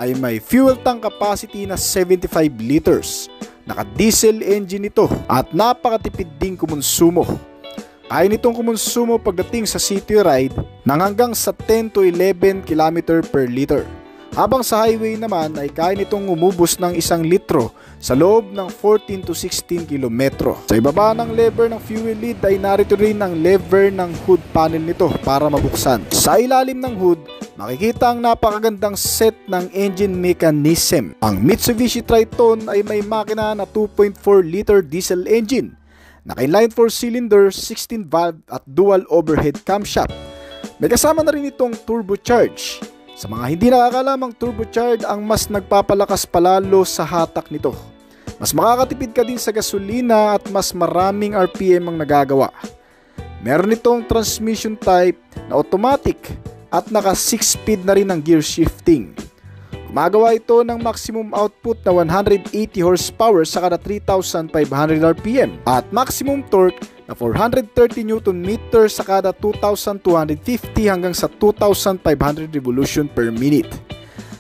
Speaker 1: ay may fuel tank capacity na 75 liters. Naka-diesel engine ito at napakatipid ding kumonsumo. Kaya nitong kumonsumo pagdating sa city ride ng hanggang sa 10 to 11 km per liter. Habang sa highway naman ay kaya nitong umubos ng 1 litro sa loob ng 14 to 16 kilometro. Sa ibaba ng lever ng fuel lid ay narito rin ang lever ng hood panel nito para mabuksan. Sa ilalim ng hood, makikita ang napakagandang set ng engine mechanism. Ang Mitsubishi Triton ay may makina na 2.4 liter diesel engine, naka-inline 4-cylinder, 16 valve at dual overhead camshaft. May kasama na rin itong turbocharge. Sa mga hindi nakakalamang, turbocharge ang mas nagpapalakas palalo sa hatak nito. Mas makakatipid ka din sa gasolina at mas maraming RPM ang nagagawa. Meron itong transmission type na automatic at naka 6-speed na rin ang gear shifting. Gumagawa ito ng maximum output na 180 horsepower sa kada 3,500 RPM at maximum torque na 430 Nm sa kada 2,250 hanggang sa 2,500 revolution per minute.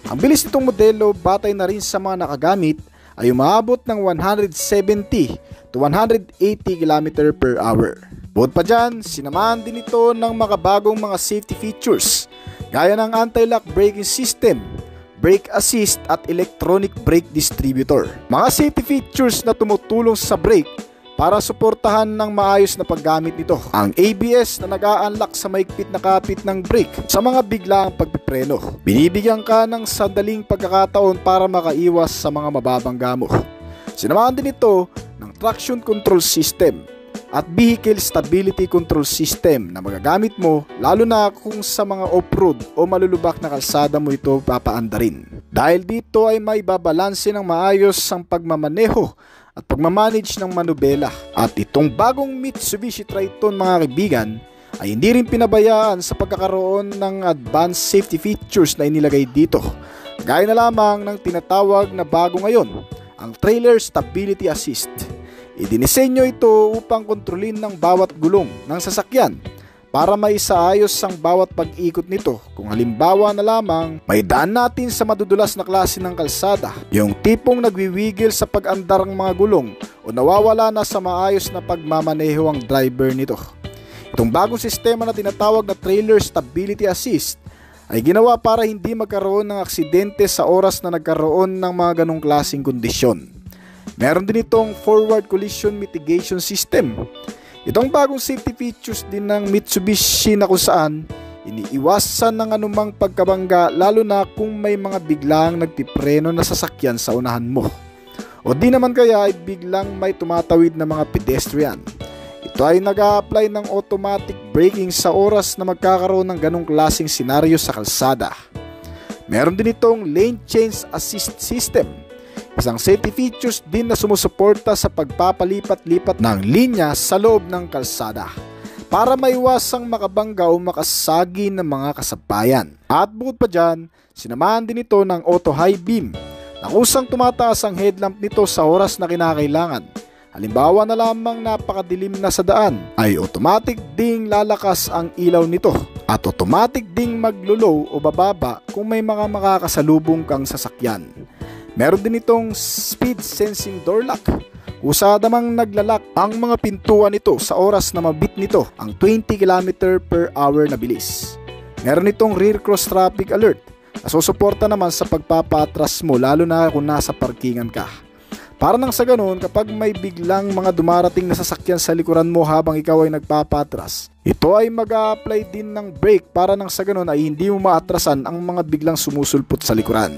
Speaker 1: Ang bilis nitong modelo batay na rin sa mga nakagamit ay umaabot ng 170 to 180 km per hour. Bukod pa dyan, sinamahan din ito ng makabagong mga safety features gaya ng anti-lock braking system, brake assist at electronic brake distributor. Mga safety features na tumutulong sa brake para suportahan ng maayos na paggamit nito. Ang ABS na nag-a-unlock sa maigpit na kapit ng brake sa mga biglaang pagpipreno. Binibigyan ka ng sandaling pagkakataon para makaiwas sa mga mababang gamo. Sinamahan din ito ng traction control system at vehicle stability control system na magagamit mo lalo na kung sa mga off-road o malulubak na kalsada mo ito papaandarin. Dahil dito ay may babalanse ng maayos ang pagmamaneho at pagmamanage ng manubela. At itong bagong Mitsubishi Triton mga kaibigan ay hindi rin pinabayaan sa pagkakaroon ng advanced safety features na inilagay dito. Gaya na lamang ng tinatawag na bago ngayon, ang Trailer Stability Assist. Idinisenyo ito upang kontrolin ng bawat gulong ng sasakyan para maisaayos ang bawat pag-ikot nito. Kung halimbawa na lamang, may daan natin sa madudulas na klase ng kalsada, yung tipong nagwiwigil sa pag-andar ng mga gulong o nawawala na sa maayos na pagmamaneho ang driver nito. Itong bagong sistema na tinatawag na Trailer Stability Assist ay ginawa para hindi magkaroon ng aksidente sa oras na nagkaroon ng mga ganong klaseng kondisyon. Meron din itong Forward Collision Mitigation System. Itong bagong safety features din ng Mitsubishi na kung saan iniiwasan ng anumang pagkabangga lalo na kung may mga biglang nagpipreno na sasakyan sa unahan mo. O di naman kaya ay biglang may tumatawid na mga pedestrian. Ito ay nag-a-apply ng automatic braking sa oras na magkakaroon ng ganong klaseng senaryo sa kalsada. Meron din itong lane change assist system, isang safety features din na sumusuporta sa pagpapalipat-lipat ng linya sa loob ng kalsada para maiwasang makabangga o makasagi ng mga kasabayan. At bukod pa dyan, sinamahan din ito ng auto high beam na kusang tumataas ang headlamp nito sa oras na kinakailangan. Halimbawa na lamang napakadilim na sa daan, ay automatic ding lalakas ang ilaw nito at automatic ding maglulow o bababa kung may mga makakasalubong kang sasakyan. Meron din itong speed sensing door lock. Kusa namang naglalak ang mga pintuan nito sa oras na mabit nito ang 20 km/h na bilis. Meron itong rear cross traffic alert na susuporta naman sa pagpapaatras mo lalo na kung nasa parkingan ka. Para nang sa ganun, kapag may biglang mga dumarating na sasakyan sa likuran mo habang ikaw ay nagpapatras, ito ay mag-a-apply din ng brake para nang sa ganun ay hindi mo maatrasan ang mga biglang sumusulpot sa likuran.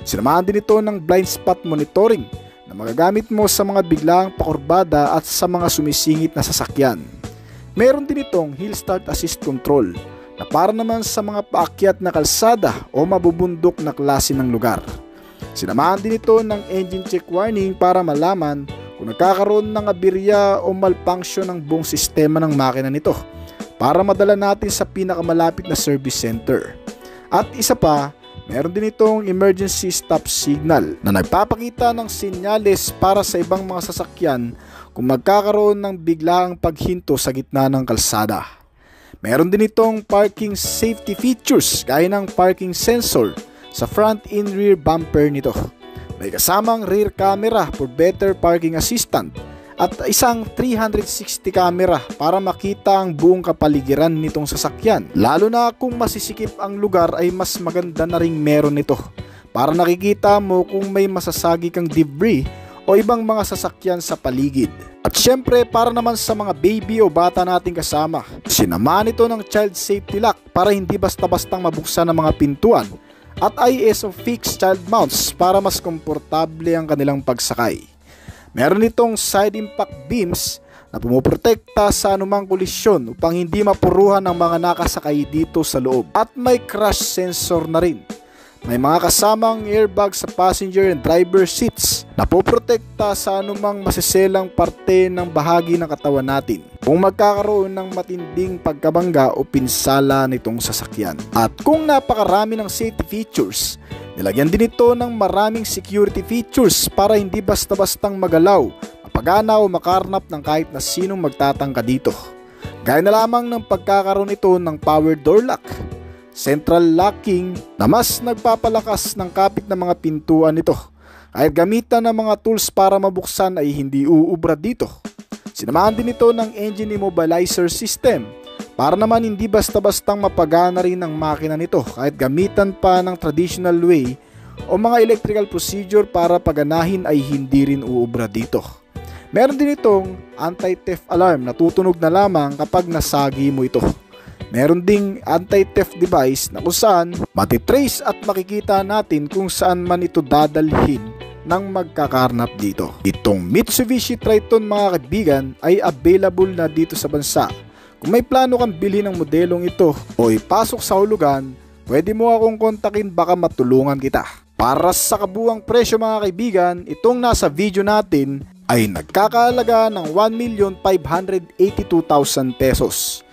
Speaker 1: Sinamahan din ito ng blind spot monitoring na magagamit mo sa mga biglang pakurbada at sa mga sumisingit na sasakyan. Meron din itong hill start assist control na para naman sa mga paakyat na kalsada o mabubundok na klase ng lugar. Sinamahan din ito ng engine check warning para malaman kung nagkakaroon ng aberya o malfunction ng buong sistema ng makina nito para madala natin sa pinakamalapit na service center. At isa pa, meron din itong emergency stop signal na nagpapakita ng senyales para sa ibang mga sasakyan kung magkakaroon ng biglaang paghinto sa gitna ng kalsada. Meron din itong parking safety features gaya ng parking sensor sa front and rear bumper nito. May kasamang rear camera for better parking assistant at isang 360 camera para makita ang buong kapaligiran nitong sasakyan. Lalo na kung masisikip ang lugar ay mas maganda na ring meron nito para nakikita mo kung may masasagi kang debris o ibang mga sasakyan sa paligid. At syempre para naman sa mga baby o bata nating kasama, sinamahan ito ng child safety lock para hindi basta-bastang mabuksan ang mga pintuan at ISO fixed child mounts para mas komportable ang kanilang pagsakay. Meron itong side impact beams na pumuprotekta sa anumang kolisyon upang hindi mapuruhan ang mga nakasakay dito sa loob. At may crash sensor na rin. May mga kasamang airbag sa passenger and driver seats na poprotekta sa anumang masiselang parte ng bahagi ng katawan natin kung magkakaroon ng matinding pagkabangga o pinsala nitong sasakyan. At kung napakarami ng safety features, nilagyan din ito ng maraming security features para hindi basta-bastang magalaw, mapagana o makarnap ng kahit na sinong magtatangka dito. Gaya na lamang ng pagkakaroon ito ng power door lock, central locking na mas nagpapalakas ng kapit ng mga pintuan nito. Kahit gamitan ng mga tools para mabuksan ay hindi uubra dito. Sinamahan din ito ng engine immobilizer system para naman hindi basta-bastang mapagana rin ang makina nito kahit gamitan pa ng traditional way o mga electrical procedure para paganahin ay hindi rin uubra dito. Meron din itong anti-theft alarm na tutunog na lamang kapag nasagi mo ito. Meron ding anti-theft device na kung saan matitrace at makikita natin kung saan man ito dadalhin nang magkakarnap dito. Itong Mitsubishi Triton mga kaibigan ay available na dito sa bansa. Kung may plano kang bilhin ng modelong ito o ipasok sa hulugan, pwede mo akong kontakin baka matulungan kita. Para sa kabuuang presyo mga kaibigan, itong nasa video natin ay nagkakahalaga ng 1,582,000 pesos.